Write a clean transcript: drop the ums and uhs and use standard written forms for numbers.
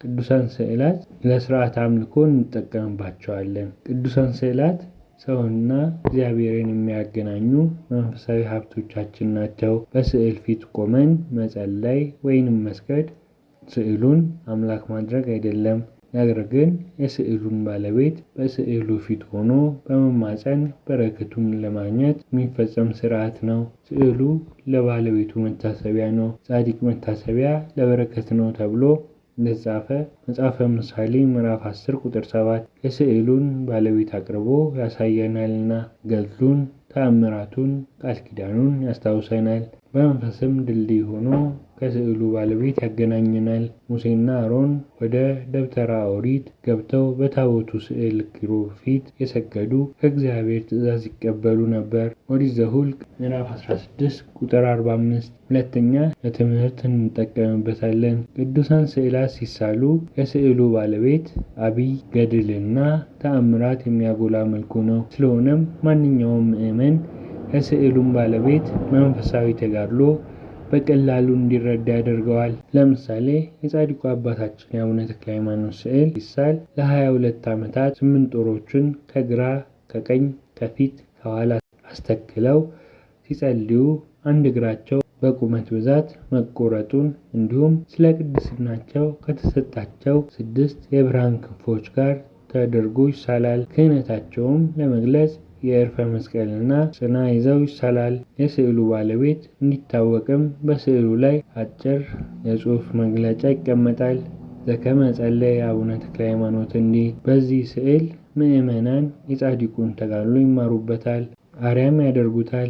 ቅዱሳን ስዕላት ለስርዓት አምልኮ እንጠቀምባቸዋለን። ቅዱሳን ስዕላት ሰውንና እግዚአብሔርን የሚያገናኙ መንፈሳዊ ሀብቶቻችን ናቸው። በስዕል ፊት ቆመን መጸለይ ወይንም መስገድ ስዕሉን አምላክ ማድረግ አይደለም። ነገር ግን የስዕሉን ባለቤት በስዕሉ ፊት ሆኖ በመማፀን በረከቱን ለማግኘት የሚፈጸም ስርዓት ነው። ስዕሉ ለባለቤቱ መታሰቢያ ነው። ጻድቅ መታሰቢያ ለበረከት ነው ተብሎ እንደተጻፈ መጽሐፈ ምሳሌ ምዕራፍ 10 ቁጥር 7 የስዕሉን ባለቤት አቅርቦ ያሳየናልና ገድሉን፣ ተአምራቱን፣ ቃል ኪዳኑን ያስታውሰናል። በመንፈስም ድልድይ ሆኖ ከስዕሉ ባለቤት ያገናኘናል። ሙሴና አሮን ወደ ደብተራ ኦሪት ገብተው በታቦቱ ስዕል ኪሩብ ፊት የሰገዱ ከእግዚአብሔር ትእዛዝ ይቀበሉ ነበር። ኦሪት ዘኍልቍ ምዕራፍ 16 ቁጥር 45። ሁለተኛ ለትምህርት እንጠቀምበታለን። ቅዱሳን ስዕላት ሲሳሉ የስዕሉ ባለቤት አብይ ገድልና ተአምራት የሚያጎላ መልኩ ነው። ስለሆነም ማንኛውም ምዕመን የስዕሉን ባለቤት መንፈሳዊ ተጋድሎ በቀላሉ እንዲረዳ ያደርገዋል። ለምሳሌ የጻድቁ አባታችን የአቡነ ተክለ ሃይማኖት ስዕል ሲሳል ለ22 ዓመታት 8 ጦሮችን ከግራ ከቀኝ ከፊት ከኋላ አስተክለው ሲጸልዩ አንድ እግራቸው በቁመት ብዛት መቆረጡን እንዲሁም ስለ ቅድስናቸው ከተሰጣቸው 6 የብርሃን ክንፎች ጋር ተደርጎ ይሳላል። ክህነታቸውም ለመግለጽ የእርፈ መስቀልና ጽና ይዘው ይሳላል። የስዕሉ ባለቤት እንዲታወቅም በስዕሉ ላይ አጭር የጽሑፍ መግለጫ ይቀመጣል። ዘከመ ጸለየ አቡነ ተክለ ሃይማኖት እንዲህ። በዚህ ስዕል ምዕመናን የጻድቁን ተጋድሎ ይማሩበታል፣ አርያም ያደርጉታል።